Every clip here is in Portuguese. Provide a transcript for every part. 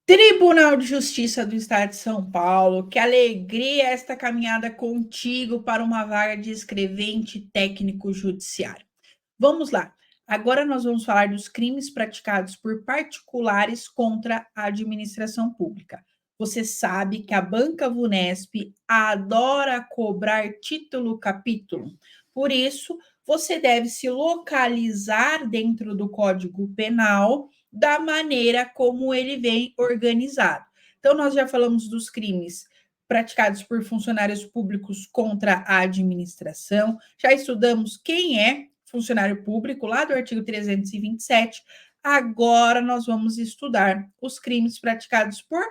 Tribunal de Justiça do Estado de São Paulo, que alegria esta caminhada contigo para uma vaga de escrevente técnico judiciário. Vamos lá. Agora nós vamos falar dos crimes praticados por particulares contra a administração pública. Você sabe que a banca Vunesp adora cobrar título capítulo. Por isso, você deve se localizar dentro do Código Penal da maneira como ele vem organizado. Então, nós já falamos dos crimes praticados por funcionários públicos contra a administração, já estudamos quem é funcionário público, lá do artigo 327. Agora nós vamos estudar os crimes praticados por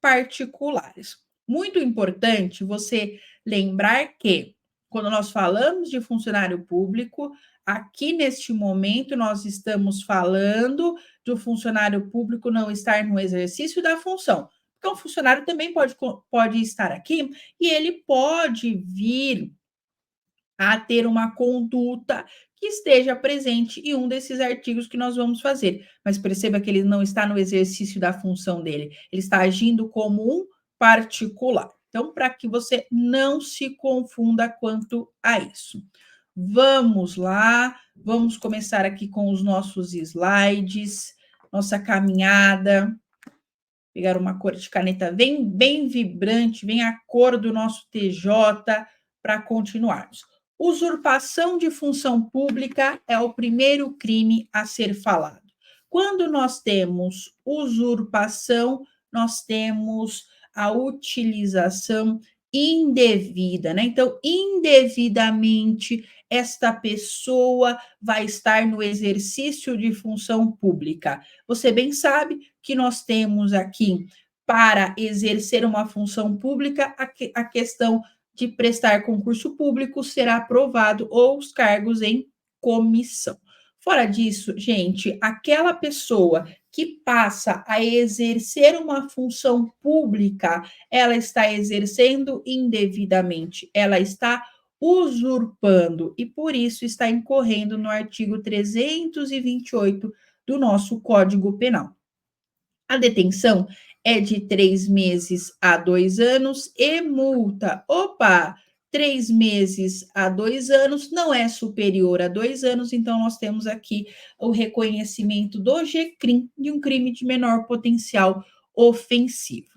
particulares. Muito importante você lembrar que, quando nós falamos de funcionário público, aqui neste momento nós estamos falando do funcionário público não estar no exercício da função. Porque um funcionário também pode estar aqui e ele pode vir a ter uma conduta que esteja presente em um desses artigos que nós vamos fazer. Mas perceba que ele não está no exercício da função dele, ele está agindo como um particular. Então, para que você não se confunda quanto a isso. Vamos lá, vamos começar aqui com os nossos slides, nossa caminhada. Pegar uma cor de caneta bem vibrante, bem a cor do nosso TJ, para continuarmos. Usurpação de função pública é o primeiro crime a ser falado. Quando nós temos usurpação, nós temos a utilização indevida, né? Então, indevidamente, esta pessoa vai estar no exercício de função pública. Você bem sabe que nós temos aqui, para exercer uma função pública, a questão de prestar concurso público, será aprovado, ou os cargos em comissão. Fora disso, gente, aquela pessoa que passa a exercer uma função pública, ela está exercendo indevidamente, ela está usurpando e por isso está incorrendo no artigo 328 do nosso Código Penal. A detenção é de 3 meses a 2 anos e multa. Opa! 3 meses a 2 anos não é superior a 2 anos, então nós temos aqui o reconhecimento do GCRIM de um crime de menor potencial ofensivo.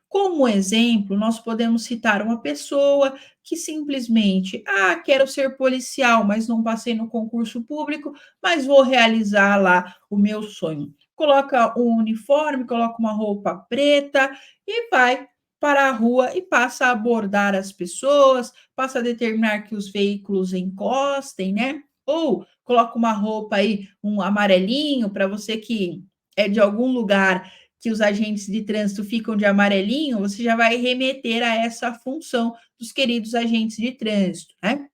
Como exemplo, nós podemos citar uma pessoa que simplesmente, quero ser policial, mas não passei no concurso público, mas vou realizar lá o meu sonho. Coloca um uniforme, coloca uma roupa preta e vai para a rua e passa a abordar as pessoas, passa a determinar que os veículos encostem, né? Ou coloca uma roupa aí, um amarelinho, para você que é de algum lugar que os agentes de trânsito ficam de amarelinho, você já vai remeter a essa função dos queridos agentes de trânsito, né?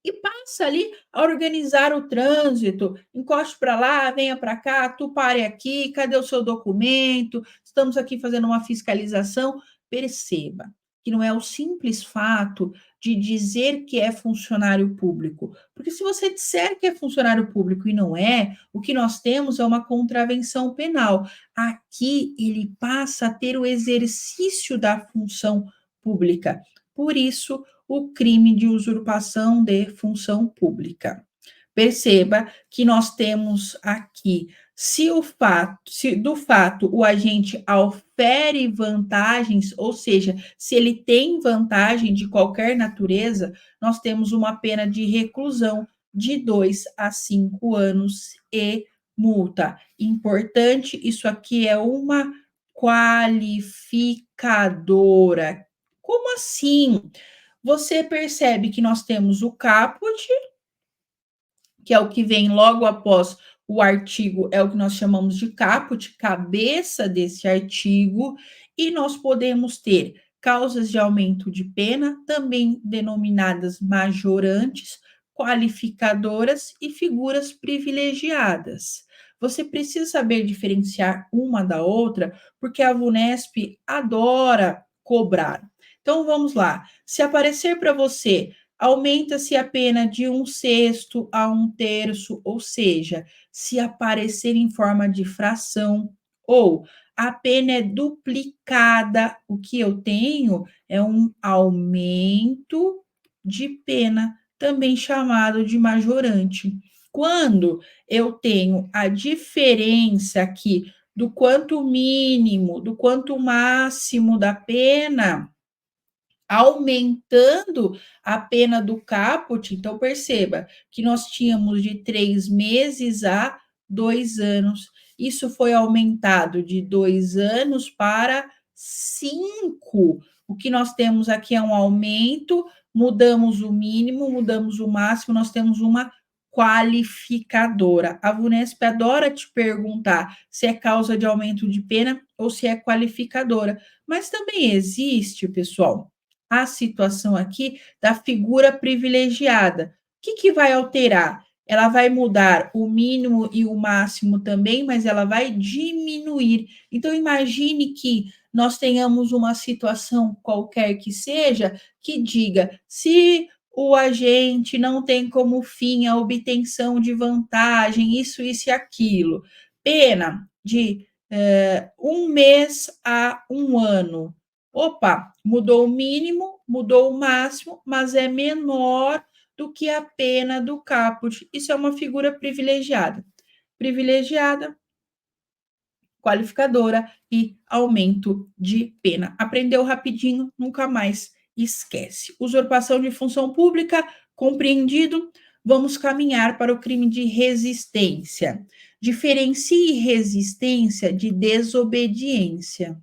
E passa ali a organizar o trânsito, encoste para lá, venha para cá, tu pare aqui, cadê o seu documento? Estamos aqui fazendo uma fiscalização. Perceba que não é o simples fato de dizer que é funcionário público, porque se você disser que é funcionário público e não é, o que nós temos é uma contravenção penal. Aqui ele passa a ter o exercício da função pública. Por isso, o crime de usurpação de função pública. Perceba que nós temos aqui, se do fato o agente aufere vantagens, ou seja, se ele tem vantagem de qualquer natureza, nós temos uma pena de reclusão de 2 a 5 anos e multa. Importante, isso aqui é uma qualificadora. Como assim? Você percebe que nós temos o caput, que é o que vem logo após o artigo, é o que nós chamamos de caput, cabeça desse artigo, e nós podemos ter causas de aumento de pena, também denominadas majorantes, qualificadoras e figuras privilegiadas. Você precisa saber diferenciar uma da outra, porque a Vunesp adora cobrar. Então vamos lá. Se aparecer para você, aumenta-se a pena de 1/6 a 1/3, ou seja, se aparecer em forma de fração, Ou a pena é duplicada, o que eu tenho é um aumento de pena, também chamado de majorante. Quando eu tenho a diferença aqui do quanto mínimo, do quanto máximo da pena, aumentando a pena do caput, então perceba que nós tínhamos de 3 meses a 2 anos. Isso foi aumentado de 2 anos para 5. O que nós temos aqui é um aumento, mudamos o mínimo, mudamos o máximo, nós temos uma qualificadora. A Vunesp adora te perguntar se é causa de aumento de pena ou se é qualificadora, mas também existe, pessoal, a situação aqui da figura privilegiada. O que vai alterar? Ela vai mudar o mínimo e o máximo também, mas ela vai diminuir. Então, imagine que nós tenhamos uma situação qualquer que seja, que diga, se o agente não tem como fim a obtenção de vantagem, isso e aquilo, pena de 1 mês a 1 ano. Opa, mudou o mínimo, mudou o máximo, mas é menor do que a pena do caput. Isso é uma figura privilegiada. Privilegiada, qualificadora e aumento de pena. Aprendeu rapidinho, nunca mais esquece. Usurpação de função pública, compreendido. Vamos caminhar para o crime de resistência. Diferencie resistência de desobediência.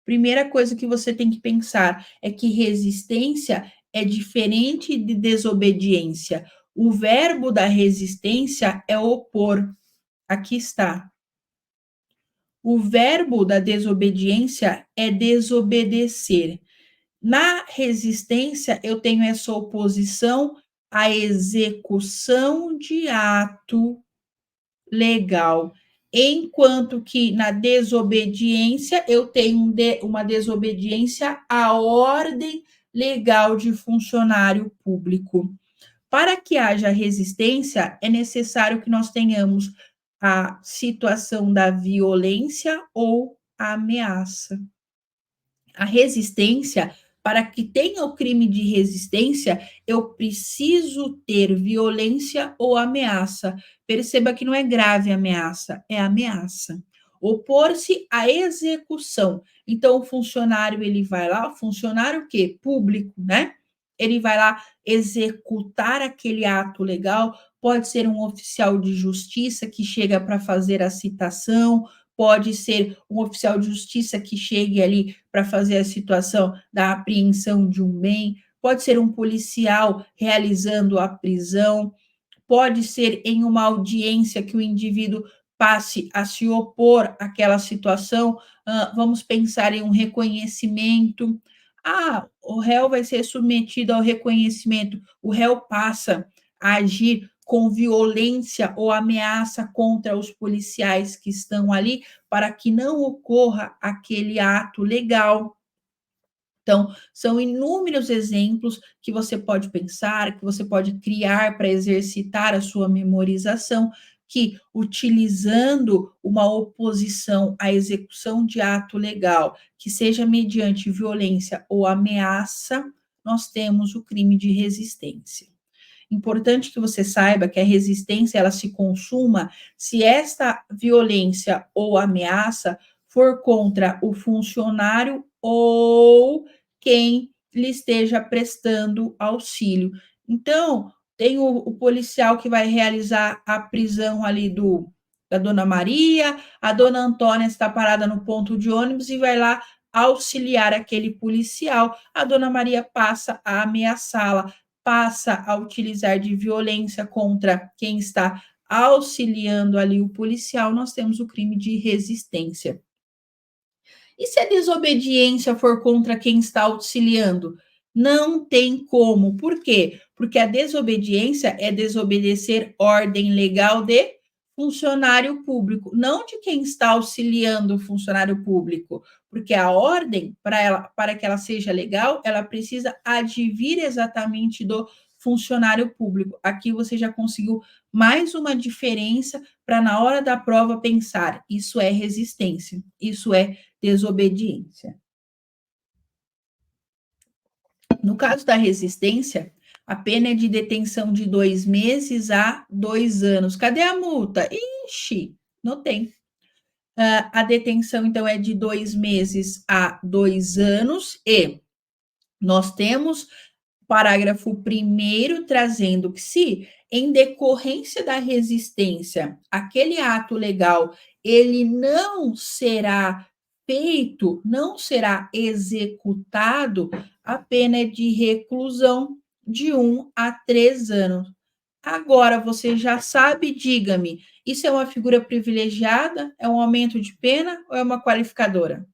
Primeira coisa que você tem que pensar é que resistência é diferente de desobediência. O verbo da resistência é opor. Aqui está. O verbo da desobediência é desobedecer. Na resistência, eu tenho essa oposição à execução de ato legal. Enquanto que na desobediência, eu tenho uma desobediência à ordem legal de funcionário público. Para que haja resistência, é necessário que nós tenhamos a situação da violência ou a ameaça. A resistência, para que tenha o crime de resistência, eu preciso ter violência ou ameaça. Perceba que não é grave ameaça, é ameaça. Opor-se à execução. Então, o funcionário, ele vai lá, o funcionário o quê? Público, né? Ele vai lá executar aquele ato legal, pode ser um oficial de justiça que chega para fazer a citação, pode ser um oficial de justiça que chegue ali para fazer a situação da apreensão de um bem, pode ser um policial realizando a prisão, pode ser em uma audiência que o indivíduo passe a se opor àquela situação. Vamos pensar em um reconhecimento. O réu vai ser submetido ao reconhecimento. O réu passa a agir com violência ou ameaça contra os policiais que estão ali para que não ocorra aquele ato legal. Então, são inúmeros exemplos que você pode pensar, que você pode criar para exercitar a sua memorização, que utilizando uma oposição à execução de ato legal, que seja mediante violência ou ameaça, nós temos o crime de resistência. Importante que você saiba que a resistência ela se consuma se esta violência ou ameaça for contra o funcionário ou quem lhe esteja prestando auxílio. Então, tem o policial que vai realizar a prisão ali da Dona Maria, a Dona Antônia está parada no ponto de ônibus e vai lá auxiliar aquele policial. A Dona Maria passa a ameaçá-la, passa a utilizar de violência contra quem está auxiliando ali o policial, nós temos o crime de resistência. E se a desobediência for contra quem está auxiliando? Não tem como. Por quê? Porque a desobediência é desobedecer ordem legal de funcionário público, não de quem está auxiliando o funcionário público, porque a ordem, para que ela seja legal, ela precisa advir exatamente do funcionário público. Aqui você já conseguiu mais uma diferença para, na hora da prova, pensar: isso é resistência, isso é desobediência. No caso da resistência, a pena é de detenção de 2 meses a 2 anos. Cadê a multa? Ixi, não tem. A detenção, então, é de 2 meses a 2 anos, e nós temos parágrafo 1º trazendo que, se em decorrência da resistência, aquele ato legal, ele não será feito, não será executado, a pena é de reclusão de 1 a 3 anos. Agora você já sabe, diga-me, isso é uma figura privilegiada? É um aumento de pena ou é uma qualificadora?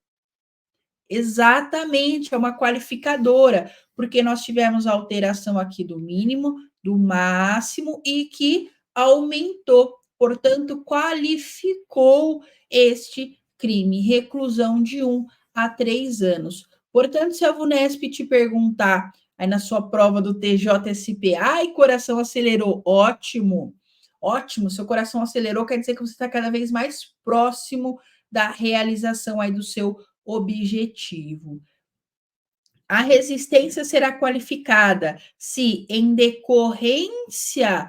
Exatamente, é uma qualificadora, porque nós tivemos a alteração aqui do mínimo, do máximo e que aumentou, portanto, qualificou este crime, reclusão de 1 a 3 anos. Portanto, se a VUNESP te perguntar aí na sua prova do TJSP, ai, coração acelerou, ótimo, ótimo, seu coração acelerou, quer dizer que você está cada vez mais próximo da realização aí do seu objetivo. A resistência será qualificada se, em decorrência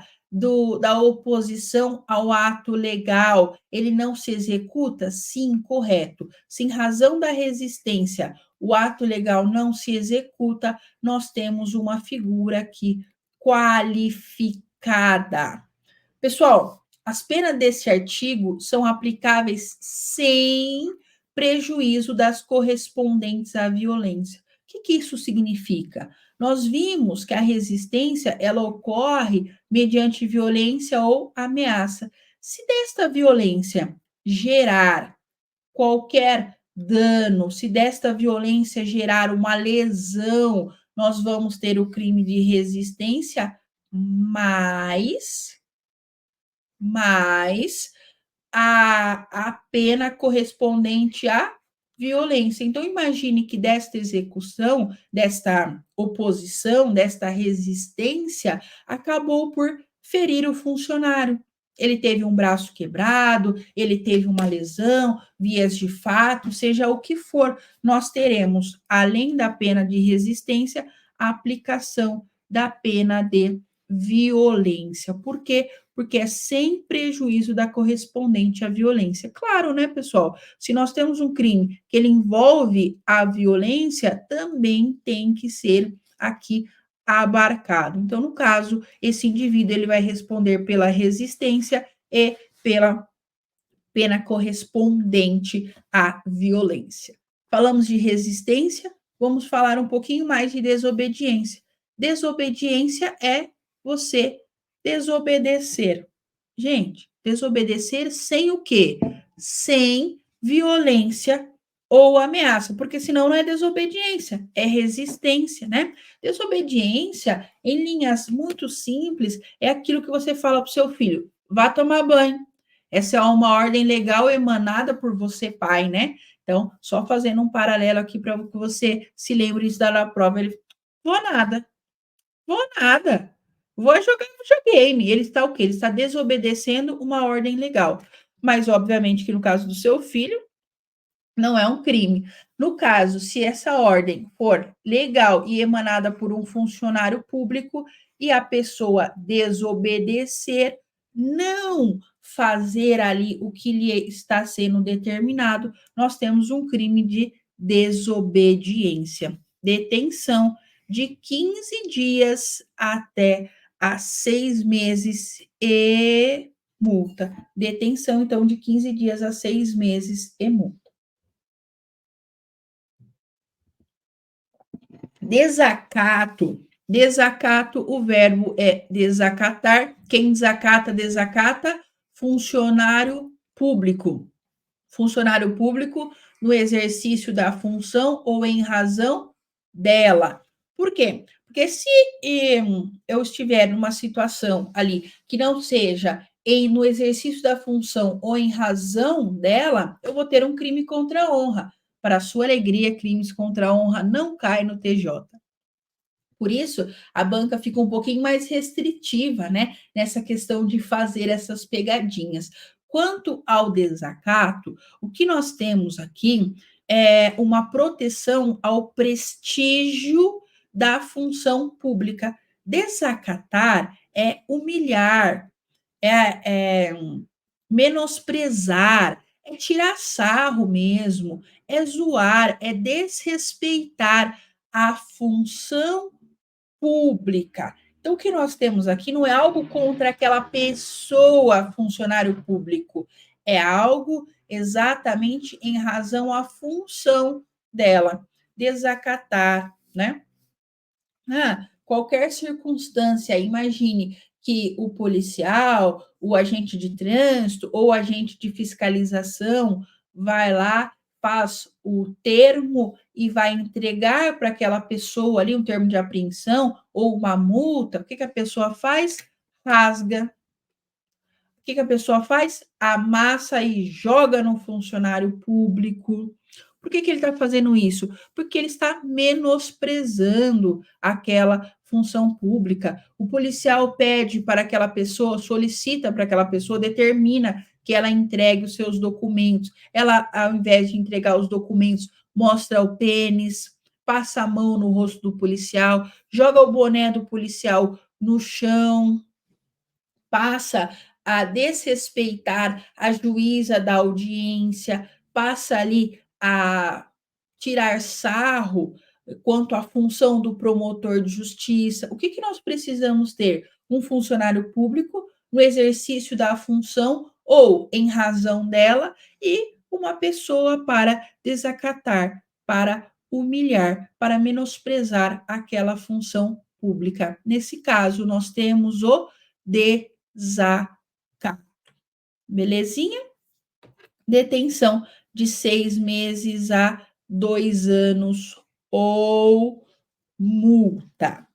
da oposição ao ato legal, ele não se executa? Sim, correto. Se, em razão da resistência, o ato legal não se executa, nós temos uma figura aqui qualificada. Pessoal, as penas desse artigo são aplicáveis sem prejuízo das correspondentes à violência. O que isso significa? Nós vimos que a resistência, ela ocorre mediante violência ou ameaça. Se desta violência gerar qualquer dano, se desta violência gerar uma lesão, nós vamos ter o crime de resistência, mais a pena correspondente à violência. Então, imagine que desta execução, desta oposição, desta resistência, acabou por ferir o funcionário. Ele teve um braço quebrado, ele teve uma lesão, vias de fato, seja o que for, nós teremos, além da pena de resistência, a aplicação da pena de violência. Por quê? Porque é sem prejuízo da correspondente à violência. Claro, né, pessoal? Se nós temos um crime que ele envolve a violência, também tem que ser aqui abarcado. Então, no caso, esse indivíduo ele vai responder pela resistência e pela pena correspondente à violência. Falamos de resistência, vamos falar um pouquinho mais de desobediência. Desobediência é você desobedecer. Gente, desobedecer sem o quê? Sem violência ou ameaça, porque senão não é desobediência, é resistência, né? Desobediência, em linhas muito simples, é aquilo que você fala para o seu filho: vá tomar banho. Essa é uma ordem legal emanada por você, pai, né? Então, só fazendo um paralelo aqui para que você se lembre disso da prova. Ele: vou nada, vou nada. Vou jogar videogame. Ele está o quê? Ele está desobedecendo uma ordem legal. Mas, obviamente, que no caso do seu filho, não é um crime. No caso, se essa ordem for legal e emanada por um funcionário público e a pessoa desobedecer, não fazer ali o que lhe está sendo determinado, nós temos um crime de desobediência. Detenção de 15 dias até a 6 meses e multa. Detenção, então, de 15 dias a 6 meses e multa. Desacato. Desacato, o verbo é desacatar. Quem desacata, desacata. Funcionário público. Funcionário público no exercício da função ou em razão dela. Por quê? Porque se eu estiver numa situação ali que não seja no exercício da função ou em razão dela, eu vou ter um crime contra a honra. Para sua alegria, crimes contra a honra não caem no TJ. Por isso, a banca fica um pouquinho mais restritiva, né, nessa questão de fazer essas pegadinhas. Quanto ao desacato, o que nós temos aqui é uma proteção ao prestígio da função pública. Desacatar é humilhar, é menosprezar, é tirar sarro mesmo, é zoar, é desrespeitar a função pública. Então, o que nós temos aqui não é algo contra aquela pessoa, funcionário público, é algo exatamente em razão à função dela, desacatar, né? Qualquer circunstância, imagine que o policial, o agente de trânsito ou o agente de fiscalização vai lá, faz o termo e vai entregar para aquela pessoa ali um termo de apreensão ou uma multa. O que a pessoa faz? Rasga. O que a pessoa faz? Amassa e joga no funcionário público. Por que ele está fazendo isso? Porque ele está menosprezando aquela função pública. O policial pede para aquela pessoa, solicita para aquela pessoa, determina que ela entregue os seus documentos. Ela, ao invés de entregar os documentos, mostra o pênis, passa a mão no rosto do policial, joga o boné do policial no chão, passa a desrespeitar a juíza da audiência, passa ali a tirar sarro quanto à função do promotor de justiça. O que nós precisamos ter? Um funcionário público no exercício da função ou em razão dela e uma pessoa para desacatar, para humilhar, para menosprezar aquela função pública. Nesse caso, nós temos o desacato. Belezinha? Detenção de 6 meses a 2 anos ou multa.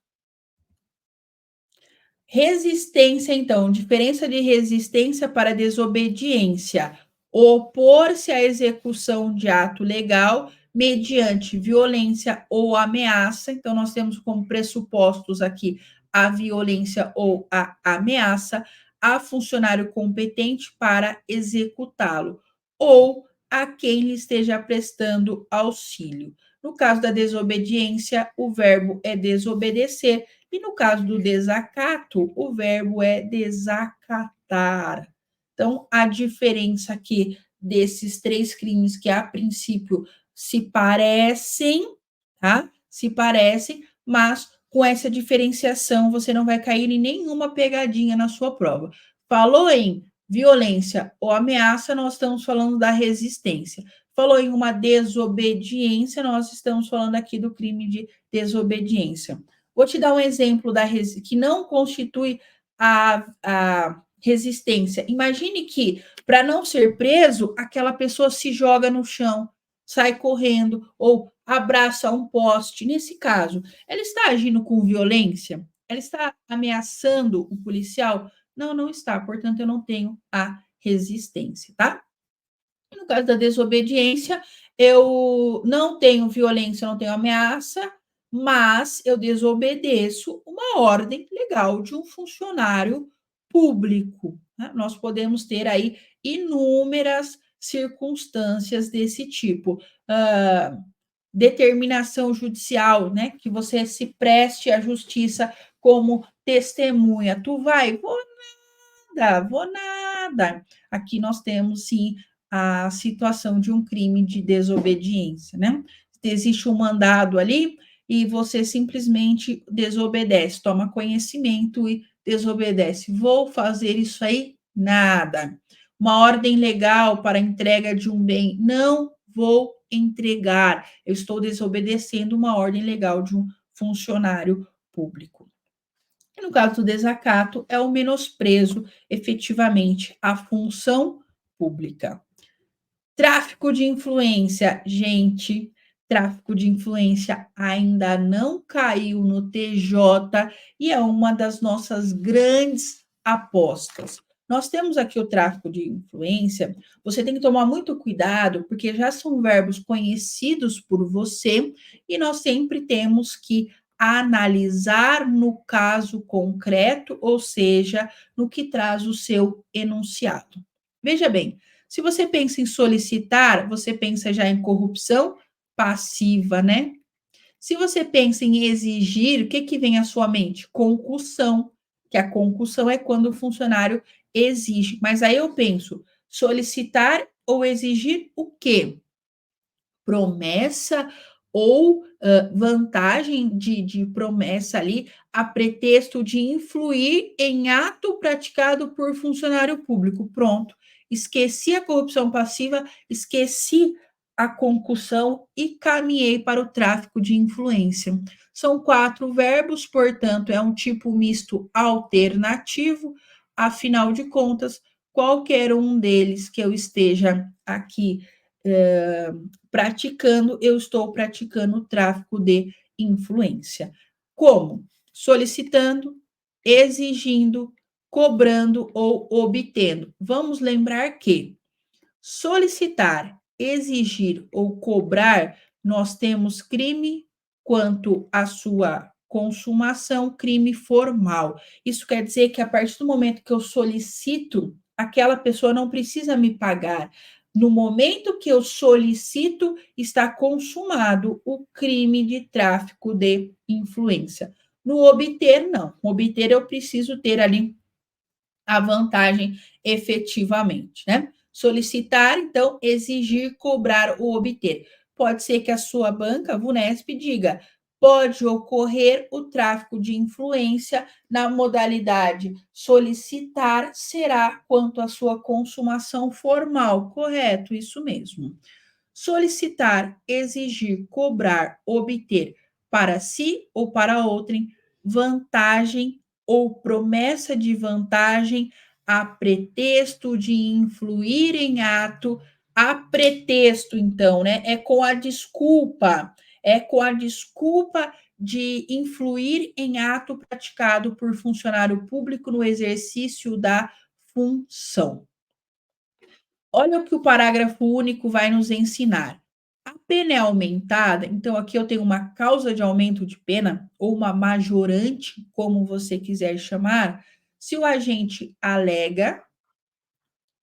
Resistência, então, diferença de resistência para desobediência. Opor-se à execução de ato legal mediante violência ou ameaça. Então, nós temos como pressupostos aqui a violência ou a ameaça a funcionário competente para executá-lo, ou a quem lhe esteja prestando auxílio. No caso da desobediência, o verbo é desobedecer, e no caso do desacato, o verbo é desacatar. Então, a diferença aqui desses 3 crimes que a princípio se parecem, tá? Se parecem, mas com essa diferenciação você não vai cair em nenhuma pegadinha na sua prova. Falou em violência ou ameaça, nós estamos falando da resistência. Falou em uma desobediência, nós estamos falando aqui do crime de desobediência. Vou te dar um exemplo que não constitui a resistência. Imagine que, para não ser preso, aquela pessoa se joga no chão, sai correndo ou abraça um poste. Nesse caso, ela está agindo com violência? Ela está ameaçando o policial? Não, não está. Portanto, eu não tenho a resistência, tá? No caso da desobediência, eu não tenho violência, não tenho ameaça, mas eu desobedeço uma ordem legal de um funcionário público. Né? Nós podemos ter aí inúmeras circunstâncias desse tipo. Determinação judicial, né? Que você se preste à justiça como testemunha. Tu vai? Vou nada. Aqui nós temos, sim, a situação de um crime de desobediência, né? Existe um mandado ali e você simplesmente desobedece, toma conhecimento e desobedece. Vou fazer isso aí? Nada. Uma ordem legal para entrega de um bem? Não vou entregar. Eu estou desobedecendo uma ordem legal de um funcionário público. E no caso do desacato, é o menosprezo efetivamente à função pública. Tráfico de influência, gente, tráfico de influência ainda não caiu no TJ e é uma das nossas grandes apostas. Nós temos aqui o tráfico de influência, você tem que tomar muito cuidado, porque já são verbos conhecidos por você e nós sempre temos que analisar no caso concreto, ou seja, no que traz o seu enunciado. Veja bem, se você pensa em solicitar, você pensa já em corrupção passiva, né? Se você pensa em exigir, o que, que vem à sua mente? Concussão, que a concussão é quando o funcionário exige. Mas aí eu penso, solicitar ou exigir o quê? Promessa ou vantagem de promessa ali a pretexto de influir em ato praticado por funcionário público. Pronto. Esqueci a corrupção passiva, esqueci a concussão e caminhei para o tráfico de influência. São 4 verbos, portanto, é um tipo misto alternativo. Afinal de contas, qualquer um deles que eu esteja aqui praticando, eu estou praticando o tráfico de influência. Como? Solicitando, exigindo, cobrando ou obtendo. Vamos lembrar que solicitar, exigir ou cobrar, nós temos crime quanto à sua consumação, crime formal. Isso quer dizer que a partir do momento que eu solicito, aquela pessoa não precisa me pagar. No momento que eu solicito, está consumado o crime de tráfico de influência. No obter, não. Obter, eu preciso ter ali a vantagem efetivamente, né? Solicitar, então, exigir, cobrar ou obter. Pode ser que a sua banca, a Vunesp, diga: pode ocorrer o tráfico de influência na modalidade solicitar, será quanto à sua consumação formal. Correto, isso mesmo. Solicitar, exigir, cobrar, obter para si ou para outrem vantagem ou promessa de vantagem a pretexto de influir em ato, a pretexto, então, né? É com a desculpa de influir em ato praticado por funcionário público no exercício da função. Olha o que o parágrafo único vai nos ensinar. A pena é aumentada, então aqui eu tenho uma causa de aumento de pena, ou uma majorante, como você quiser chamar, se o agente alega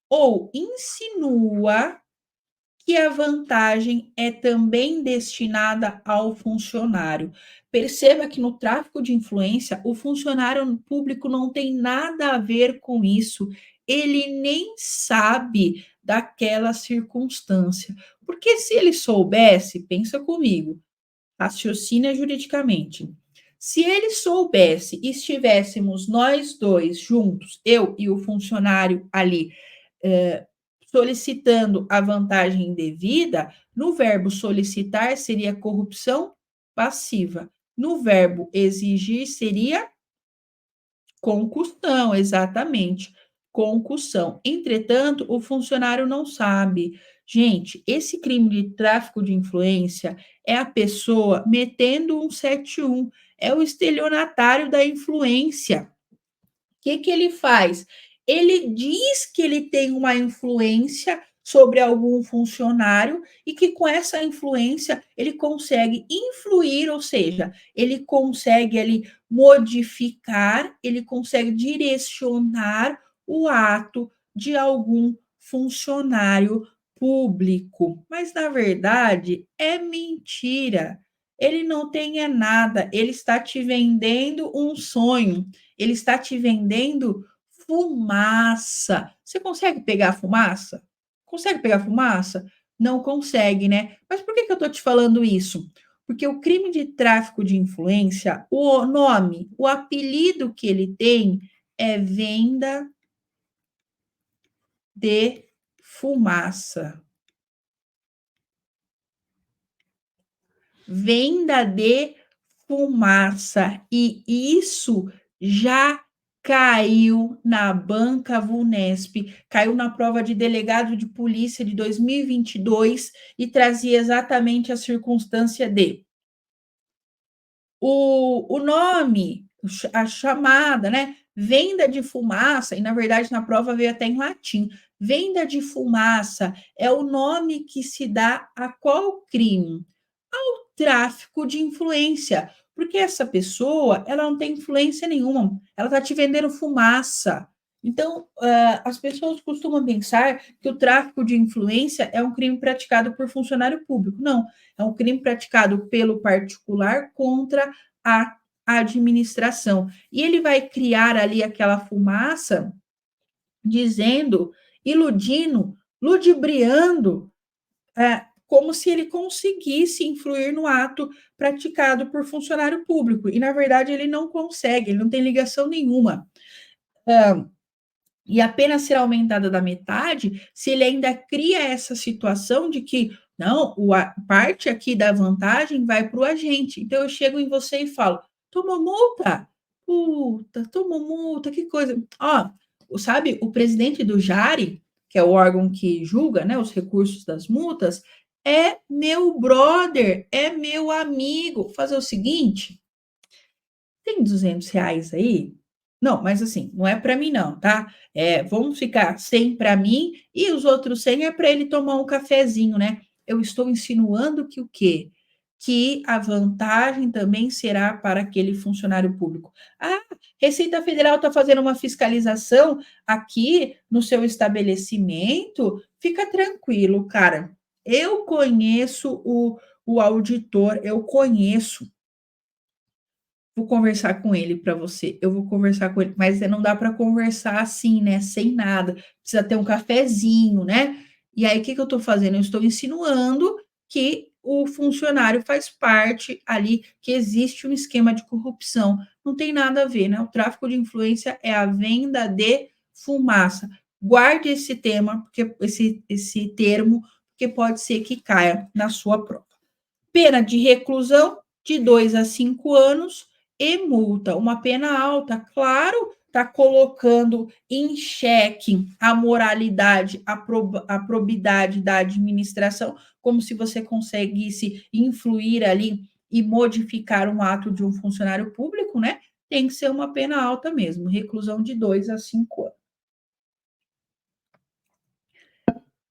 ou insinua que a vantagem é também destinada ao funcionário. Perceba que no tráfico de influência, o funcionário público não tem nada a ver com isso. Ele nem sabe daquela circunstância. Porque se ele soubesse, pensa comigo, raciocina juridicamente. Se ele soubesse e estivéssemos nós dois juntos, eu e o funcionário ali, eh, solicitando a vantagem indevida, no verbo solicitar seria corrupção passiva. No verbo exigir seria concussão, exatamente. Concussão. Entretanto, o funcionário não sabe. Gente, esse crime de tráfico de influência é a pessoa metendo um 71, é o estelionatário da influência. Que ele faz? Ele diz que ele tem uma influência sobre algum funcionário e que com essa influência ele consegue influir, ou seja, ele consegue ali modificar, ele consegue direcionar o ato de algum funcionário público. Mas na verdade é mentira. Ele não tem nada, ele está te vendendo um sonho, ele está te vendendo fumaça. Você consegue pegar fumaça? Consegue pegar fumaça? Não consegue, né? Mas por que eu estou te falando isso? Porque o crime de tráfico de influência, o nome, o apelido que ele tem é venda de fumaça. Venda de fumaça. E isso já caiu na banca Vunesp, caiu na prova de delegado de polícia de 2022 e trazia exatamente a circunstância de o nome, a chamada, né? Venda de fumaça, e na verdade na prova veio até em latim. Venda de fumaça é o nome que se dá a qual crime? Tráfico de influência, Porque essa pessoa, ela não tem influência nenhuma, ela está te vendendo fumaça. Então, as pessoas costumam pensar que o tráfico de influência é um crime praticado por funcionário público. Não, é um crime praticado pelo particular contra a administração. E ele vai criar ali aquela fumaça dizendo, iludindo, ludibriando, como se ele conseguisse influir no ato praticado por funcionário público. E, na verdade, ele não consegue, ele não tem ligação nenhuma. E a pena será aumentada da metade se ele ainda cria essa situação de que, não, a parte aqui da vantagem vai para o agente. Então, eu chego em você e falo, toma multa? Puta, toma multa, que coisa. Ó, sabe, o presidente do Jari, que é o órgão que julga, né, os recursos das multas, é meu brother, é meu amigo. Fazer o seguinte, tem R$ 200 aí? Não, mas assim, não é para mim não, tá? Vamos ficar 100 para mim e os outros 100 é para ele tomar um cafezinho, né? Eu estou insinuando que o quê? Que a vantagem também será para aquele funcionário público. Ah, Receita Federal está fazendo uma fiscalização aqui no seu estabelecimento. Fica tranquilo, cara. Eu conheço o auditor, eu conheço. Vou conversar com ele para você. Eu vou conversar com ele, mas não dá para conversar assim, né? Sem nada. Precisa ter um cafezinho, né? E aí, o que, que eu estou fazendo? Eu estou insinuando que o funcionário faz parte ali, que existe um esquema de corrupção. Não tem nada a ver, né? O tráfico de influência é a venda de fumaça. Guarde esse tema, porque esse termo, porque pode ser que caia na sua prova. Pena de reclusão de 2 a 5 anos e multa. Uma pena alta, claro, está colocando em xeque a moralidade, a probidade da administração, como se você conseguisse influir ali e modificar um ato de um funcionário público, né? Tem que ser uma pena alta mesmo, reclusão de 2 a 5 anos.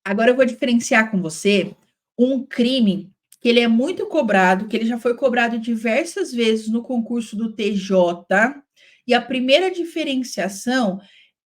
Agora eu vou diferenciar com você um crime que ele é muito cobrado, que ele já foi cobrado diversas vezes no concurso do TJ, e a primeira diferenciação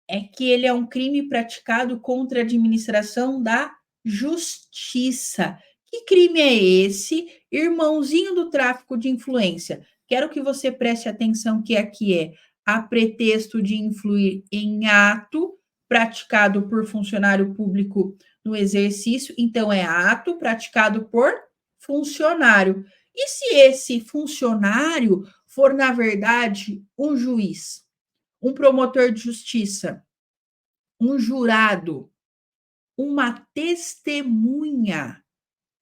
é que ele é um crime praticado contra a administração da justiça. Que crime é esse? Irmãozinho do tráfico de influência. Quero que você preste atenção que aqui é a pretexto de influir em ato praticado por funcionário público no exercício, então é ato praticado por funcionário. E se esse funcionário for, na verdade, um juiz, um promotor de justiça, um jurado, uma testemunha?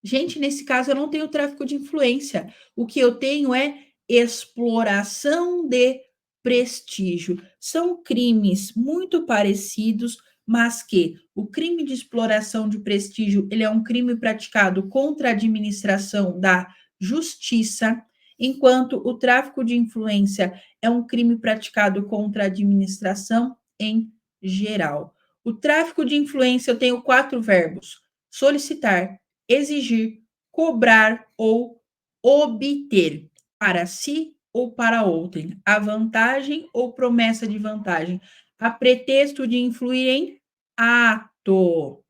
Gente, nesse caso eu não tenho tráfico de influência. O que eu tenho é exploração de prestígio. São crimes muito parecidos, mas que o crime de exploração de prestígio, ele é um crime praticado contra a administração da justiça, enquanto o tráfico de influência é um crime praticado contra a administração em geral. O tráfico de influência, eu tenho 4 verbos: solicitar, exigir, cobrar ou obter, para si ou para outrem, a vantagem ou promessa de vantagem, a pretexto de influir em ato.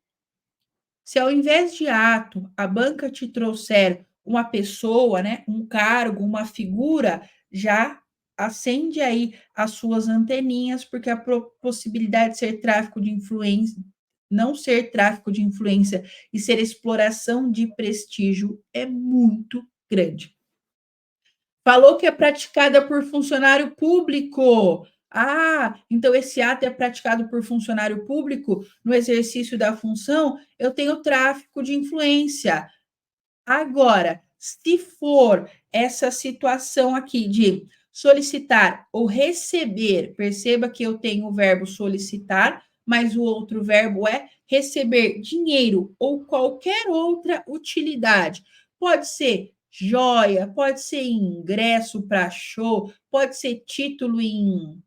Se ao invés de ato, a banca te trouxer uma pessoa, né, um cargo, uma figura, já acende aí as suas anteninhas, porque a possibilidade de ser tráfico de influência, não ser tráfico de influência e ser exploração de prestígio é muito grande. Falou que é praticada por funcionário público. Ah, então esse ato é praticado por funcionário público no exercício da função, eu tenho tráfico de influência. Agora, se for essa situação aqui de solicitar ou receber, perceba que eu tenho o verbo solicitar, mas o outro verbo é receber dinheiro ou qualquer outra utilidade. Pode ser joia, pode ser ingresso para show, pode ser título em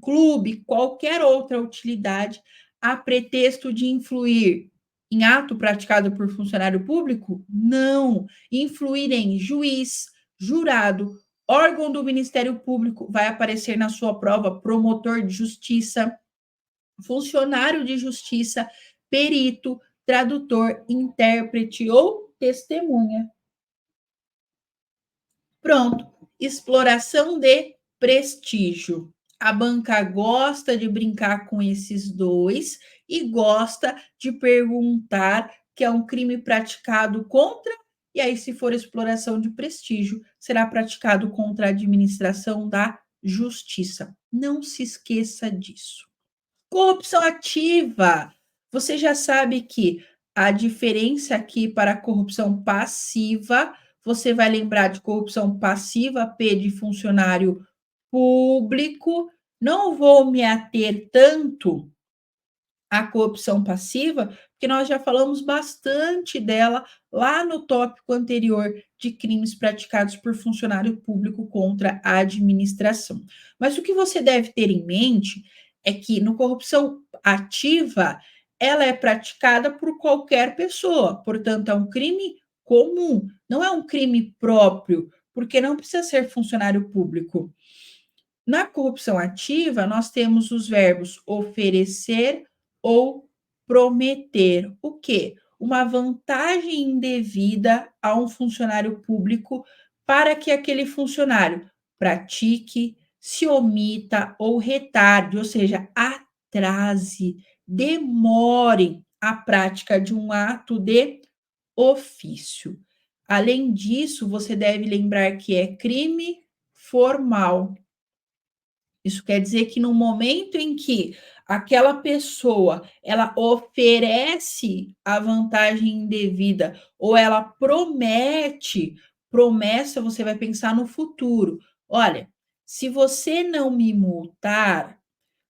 clube, qualquer outra utilidade, a pretexto de influir em ato praticado por funcionário público? Não. Influir em juiz, jurado, Órgão do Ministério Público vai aparecer na sua prova promotor de justiça, funcionário de justiça, perito, tradutor, intérprete ou testemunha. Pronto. Exploração de prestígio. A banca gosta de brincar com esses dois e gosta de perguntar que é um crime praticado contra, e aí, se for exploração de prestígio, será praticado contra a administração da justiça. Não se esqueça disso. Corrupção ativa. Você já sabe que a diferença aqui para a corrupção passiva, você vai lembrar de corrupção passiva, P de funcionário público. Não vou me ater tanto à corrupção passiva, porque nós já falamos bastante dela lá no tópico anterior de crimes praticados por funcionário público contra a administração. Mas o que você deve ter em mente é que no corrupção ativa, ela é praticada por qualquer pessoa, portanto, é um crime comum, não é um crime próprio, porque não precisa ser funcionário público. Na corrupção ativa, nós temos os verbos oferecer ou prometer. O quê? Uma vantagem indevida a um funcionário público para que aquele funcionário pratique, se omita ou retarde, ou seja, atrase, demore a prática de um ato de ofício. Além disso, você deve lembrar que é crime formal. Isso quer dizer que no momento em que aquela pessoa ela oferece a vantagem indevida ou ela promete, promessa você vai pensar no futuro. Olha, se você não me multar,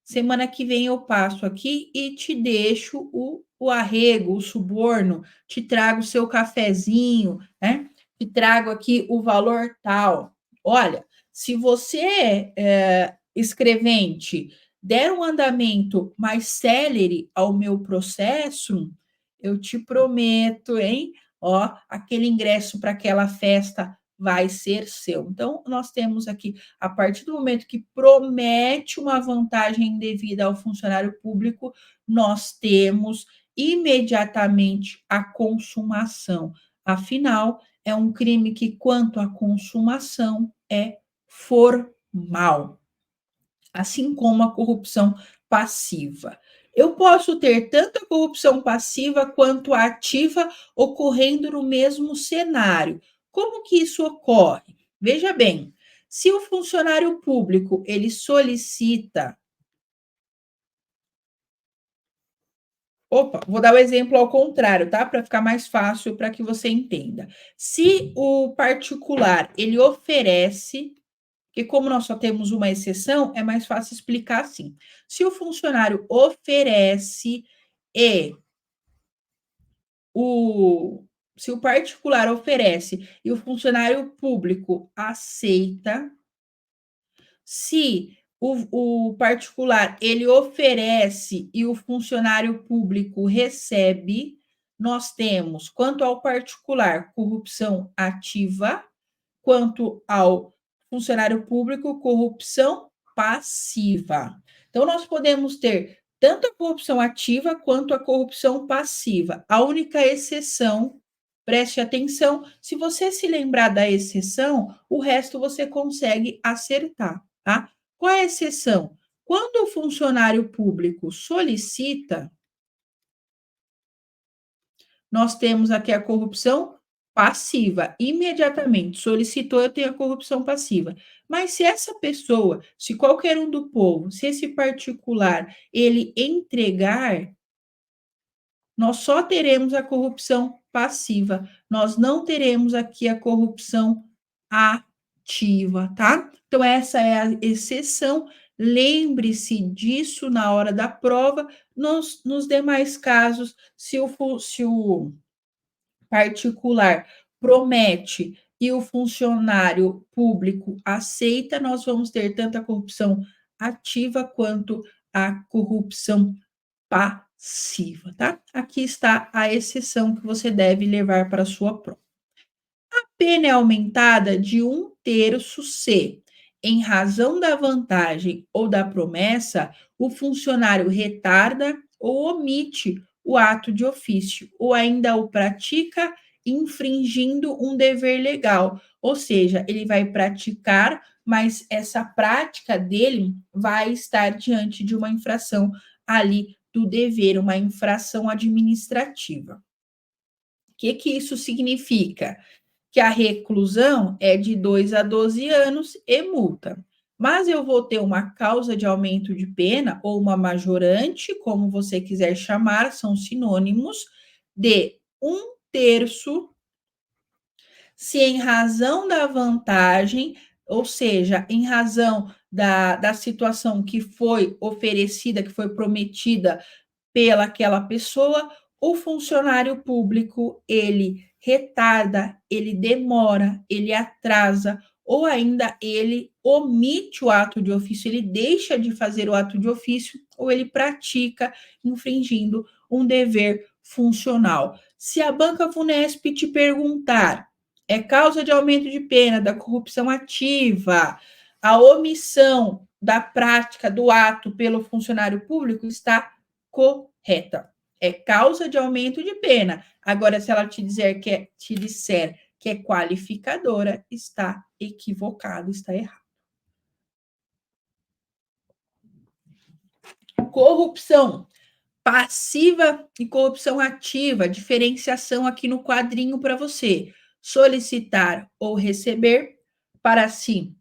semana que vem eu passo aqui e te deixo o arrego, o suborno, te trago o seu cafezinho, né? Te trago aqui o valor tal. Olha, se você escrevente der um andamento mais célere ao meu processo, eu te prometo, hein? Ó, aquele ingresso para aquela festa vai ser seu. Então, nós temos aqui, a partir do momento que promete uma vantagem indevida ao funcionário público, nós temos imediatamente a consumação. Afinal, é um crime que, quanto à consumação, é formal, assim como a corrupção passiva. Eu posso ter tanto a corrupção passiva quanto a ativa ocorrendo no mesmo cenário. Como que isso ocorre? Veja bem, se o funcionário público ele solicita. Opa, vou dar o exemplo ao contrário, tá? Para ficar mais fácil para que você entenda. Se o particular ele oferece, porque como nós só temos uma exceção, é mais fácil explicar assim. Se o funcionário oferece e o se o particular oferece e o funcionário público aceita, se o particular ele oferece e o funcionário público recebe, nós temos, quanto ao particular, corrupção ativa, quanto ao funcionário público, corrupção passiva. Então, nós podemos ter tanto a corrupção ativa quanto a corrupção passiva. A única exceção, preste atenção, se você se lembrar da exceção, o resto você consegue acertar, tá? Qual é a exceção? Quando o funcionário público solicita, nós temos aqui a corrupção passiva. Imediatamente solicitou, eu tenho a corrupção passiva. Mas se essa pessoa, se qualquer um do povo, se esse particular, ele entregar, nós só teremos a corrupção passiva. Nós não teremos aqui a corrupção ativa, tá? Então, essa é a exceção. Lembre-se disso na hora da prova. Nos demais casos, se o particular promete e o funcionário público aceita, nós vamos ter tanto a corrupção ativa quanto a corrupção passiva, tá? Aqui está a exceção que você deve levar para a sua prova. A pena é aumentada de 1 terço se, em razão da vantagem ou da promessa, o funcionário retarda ou omite o ato de ofício, ou ainda o pratica infringindo um dever legal. Ou seja, ele vai praticar, mas essa prática dele vai estar diante de uma infração ali do dever, uma infração administrativa. O que isso significa? Que a reclusão é de 2 a 12 anos e multa. Mas eu vou ter uma causa de aumento de pena ou uma majorante, como você quiser chamar, são sinônimos, de 1/3 se em razão da vantagem, ou seja, em razão da situação que foi oferecida, que foi prometida pelaquela pessoa, o funcionário público, ele retarda, ele demora, ele atrasa, ou ainda ele omite o ato de ofício, ele deixa de fazer o ato de ofício, ou ele pratica infringindo um dever funcional. Se a banca Funesp te perguntar, é causa de aumento de pena da corrupção ativa, a omissão da prática do ato pelo funcionário público está correta. É causa de aumento de pena. Agora, se ela te disser que é qualificadora, está equivocado, está errado. Corrupção passiva e corrupção ativa, diferenciação aqui no quadrinho para você. Solicitar ou receber para si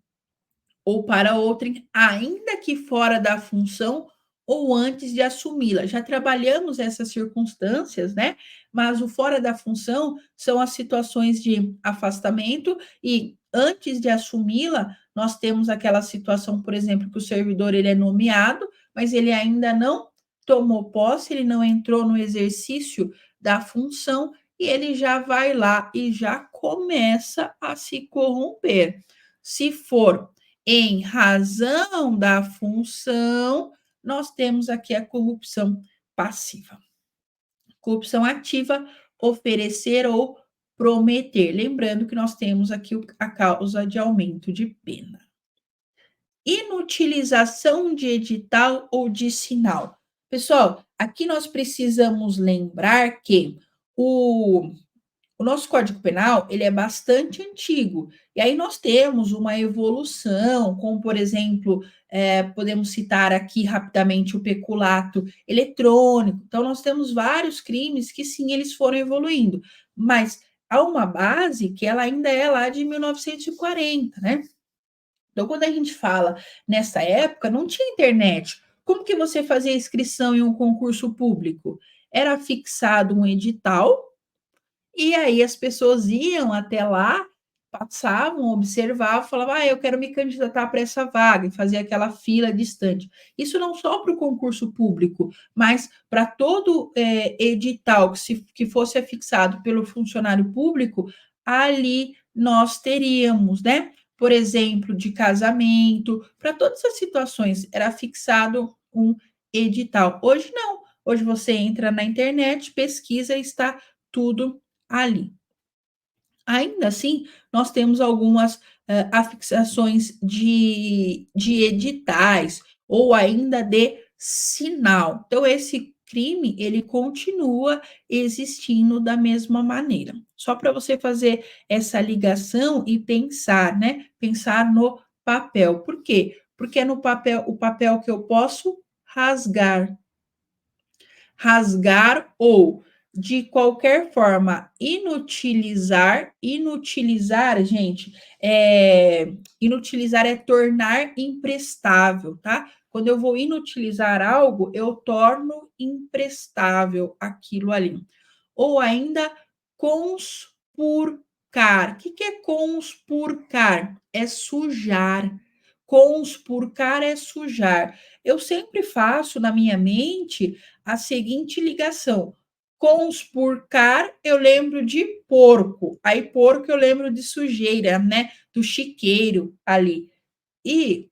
ou para outrem, ainda que fora da função ou antes de assumi-la. Já trabalhamos essas circunstâncias, né? Mas o fora da função são as situações de afastamento e antes de assumi-la, nós temos aquela situação, por exemplo, que o servidor ele é nomeado, mas ele ainda não tomou posse, ele não entrou no exercício da função e ele já vai lá e já começa a se corromper. Se for em razão da função, nós temos aqui a corrupção passiva. Corrupção ativa, oferecer ou prometer. Lembrando que nós temos aqui a causa de aumento de pena. Inutilização de edital ou de sinal. Pessoal, aqui nós precisamos lembrar que o nosso Código Penal, ele é bastante antigo. E aí nós temos uma evolução, como, por exemplo, podemos citar aqui rapidamente o peculato eletrônico. Então, nós temos vários crimes que, sim, eles foram evoluindo. Mas há uma base que ela ainda é lá de 1940, né? Então, quando a gente fala nessa época, não tinha internet. Como que você fazia inscrição em um concurso público? Era fixado um edital, e aí as pessoas iam até lá, passavam, observavam, falavam, eu quero me candidatar para essa vaga, e fazia aquela fila distante. Isso não só para o concurso público, mas para todo edital que fosse afixado pelo funcionário público, ali nós teríamos, né? Por exemplo, de casamento, para todas as situações, era fixado um edital. Hoje não. Hoje você entra na internet, pesquisa e está tudo ali. Ainda assim, nós temos algumas afixações de editais ou ainda de sinal. Então, esse crime, ele continua existindo da mesma maneira. Só para você fazer essa ligação e pensar, né? Pensar no papel. Por quê? Porque é no papel, o papel que eu posso rasgar. Rasgar ou de qualquer forma inutilizar, gente, inutilizar é tornar imprestável, tá? Quando eu vou inutilizar algo, eu torno imprestável aquilo ali. Ou ainda conspurcar. O que é conspurcar? É sujar. Conspurcar é sujar. Eu sempre faço na minha mente a seguinte ligação. Conspurcar, eu lembro de porco. Aí, porco, eu lembro de sujeira, né? Do chiqueiro ali. E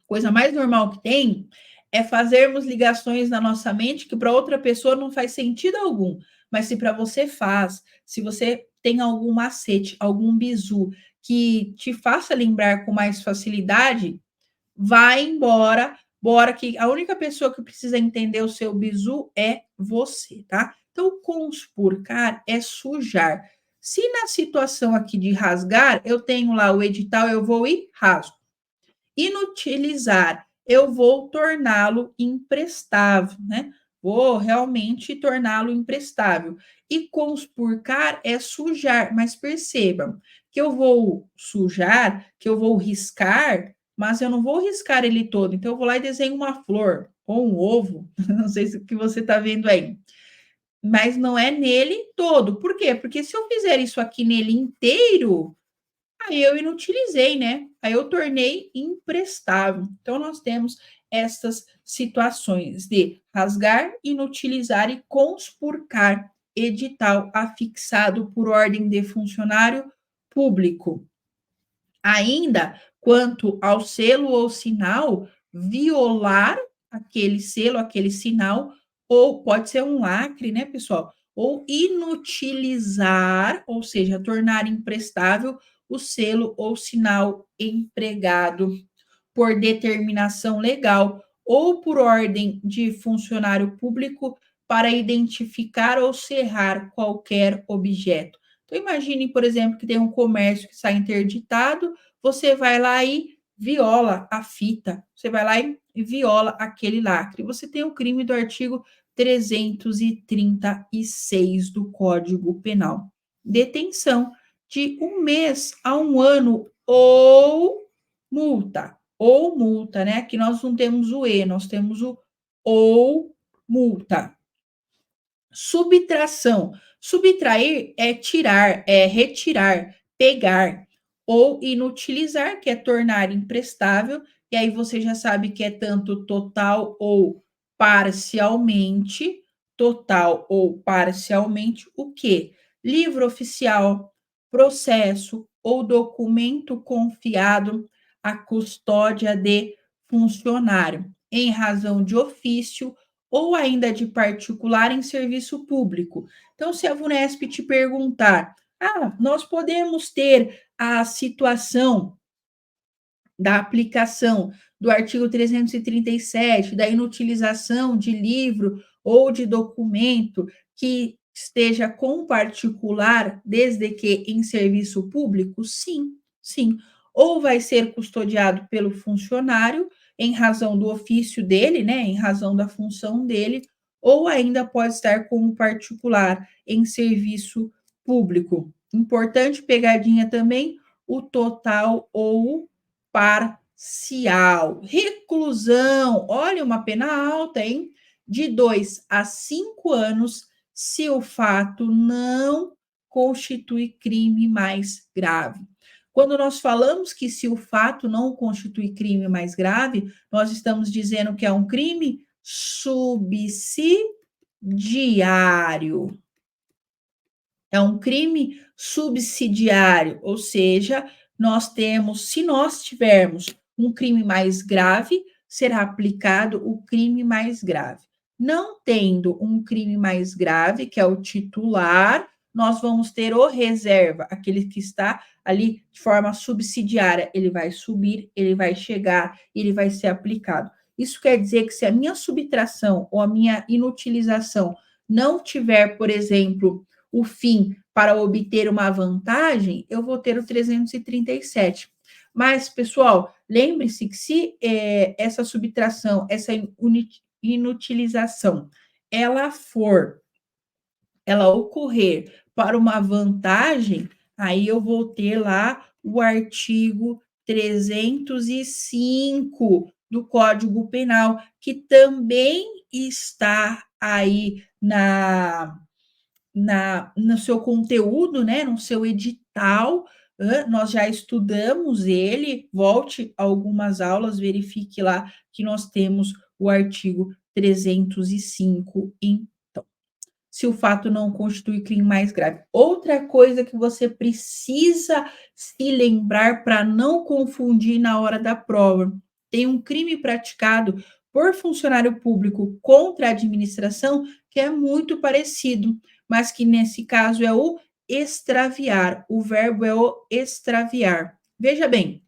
coisa mais normal que tem é fazermos ligações na nossa mente que para outra pessoa não faz sentido algum. Mas se para você faz, se você tem algum macete, algum bizu que te faça lembrar com mais facilidade, vai embora, bora que a única pessoa que precisa entender o seu bizu é você, tá? Então, conspurcar é sujar. Se na situação aqui de rasgar, eu tenho lá o edital, eu vou e rasgo. Inutilizar, eu vou torná-lo imprestável, né? Vou realmente torná-lo imprestável. E conspurcar é sujar, mas percebam que eu vou sujar, que eu vou riscar, mas eu não vou riscar ele todo. Então, eu vou lá e desenho uma flor ou um ovo, não sei se o que você está vendo aí, mas não é nele todo. Por quê? Porque se eu fizer isso aqui nele inteiro, aí eu inutilizei, né? Aí eu tornei imprestável. Então, nós temos estas situações de rasgar, inutilizar e conspurcar edital afixado por ordem de funcionário público. Ainda, quanto ao selo ou sinal, violar aquele selo, aquele sinal, ou pode ser um lacre, né, pessoal? Ou inutilizar, ou seja, tornar imprestável o selo ou sinal empregado por determinação legal ou por ordem de funcionário público para identificar ou cerrar qualquer objeto. Então, imagine, por exemplo, que tem um comércio que está interditado, você vai lá e viola a fita, você vai lá e viola aquele lacre. Você tem o crime do artigo 336 do Código Penal. Detenção de 1 mês a 1 ano ou multa, né? Aqui nós não temos o E, nós temos o ou multa. Subtração. Subtrair é tirar, é retirar, pegar. Ou inutilizar, que é tornar imprestável. E aí você já sabe que é tanto total ou parcialmente. Total ou parcialmente, o quê? Livro oficial, processo ou documento confiado à custódia de funcionário, em razão de ofício ou ainda de particular em serviço público. Então, se a VUNESP te perguntar, nós podemos ter a situação da aplicação do artigo 337, da inutilização de livro ou de documento que esteja com particular, desde que em serviço público? Sim, sim. Ou vai ser custodiado pelo funcionário, em razão do ofício dele, né, em razão da função dele, ou ainda pode estar como particular em serviço público. Importante pegadinha também, o total ou parcial. Reclusão, olha, uma pena alta, hein? De 2 a 5 anos, se o fato não constitui crime mais grave. Quando nós falamos que se o fato não constitui crime mais grave, nós estamos dizendo que é um crime subsidiário. É um crime subsidiário, ou seja, se nós tivermos um crime mais grave, será aplicado o crime mais grave. Não tendo um crime mais grave, que é o titular, nós vamos ter o reserva, aquele que está ali de forma subsidiária, ele vai subir, ele vai chegar, ele vai ser aplicado. Isso quer dizer que se a minha subtração ou a minha inutilização não tiver, por exemplo, o fim para obter uma vantagem, eu vou ter o 337. Mas, pessoal, lembre-se que se essa subtração, essa inutilização, ela ocorrer para uma vantagem, aí eu vou ter lá o artigo 305 do Código Penal, que também está aí no seu conteúdo, né, no seu edital, nós já estudamos ele, volte a algumas aulas, verifique lá que nós temos o artigo 305, então, se o fato não constitui crime mais grave. Outra coisa que você precisa se lembrar para não confundir na hora da prova, tem um crime praticado por funcionário público contra a administração que é muito parecido, mas que nesse caso é o extraviar. O verbo é o extraviar. Veja bem,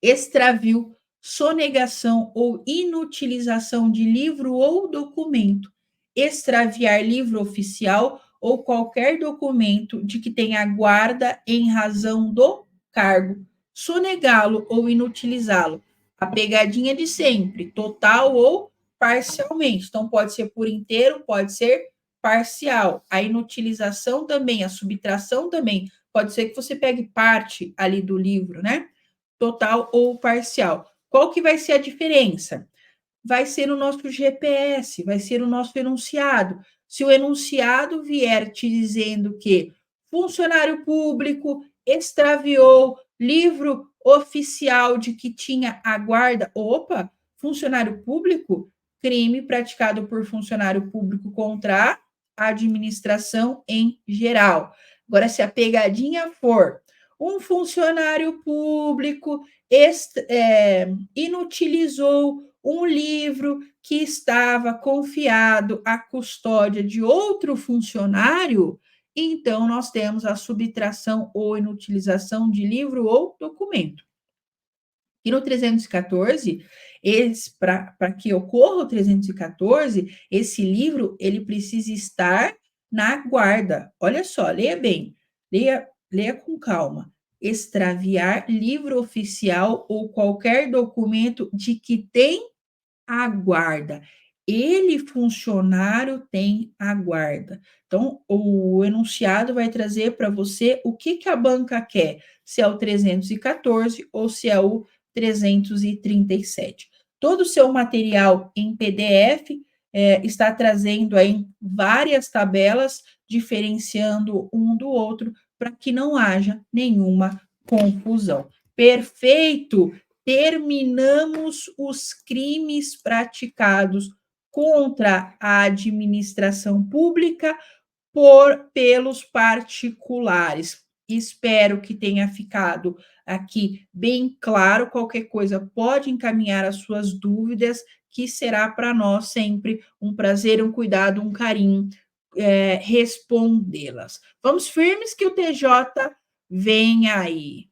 extravio, sonegação ou inutilização de livro ou documento. Extraviar livro oficial ou qualquer documento de que tenha guarda em razão do cargo. Sonegá-lo ou inutilizá-lo. A pegadinha de sempre, total ou parcialmente. Então, pode ser por inteiro, pode ser parcial. A inutilização também, a subtração também. Pode ser que você pegue parte ali do livro, né? Total ou parcial. Qual que vai ser a diferença? Vai ser o nosso GPS, vai ser o nosso enunciado. Se o enunciado vier te dizendo que funcionário público extraviou livro oficial de que tinha a guarda, opa, funcionário público, crime praticado por funcionário público contra a administração em geral. Agora, se a pegadinha for um funcionário público inutilizou um livro que estava confiado à custódia de outro funcionário, então nós temos a subtração ou inutilização de livro ou documento. E no 314, para que ocorra o 314, esse livro ele precisa estar na guarda. Olha só, leia bem, leia com calma. Extraviar livro oficial ou qualquer documento de que tem a guarda. Ele, funcionário, tem a guarda. Então, o enunciado vai trazer para você o que a banca quer, se é o 314 ou se é o 337. Todo o seu material em PDF está trazendo aí várias tabelas, diferenciando um do outro, para que não haja nenhuma confusão. Perfeito! Terminamos os crimes praticados contra a administração pública pelos particulares. Espero que tenha ficado aqui bem claro. Qualquer coisa pode encaminhar as suas dúvidas, que será para nós sempre um prazer, um cuidado, um carinho respondê-las. Vamos firmes que o TJ vem aí.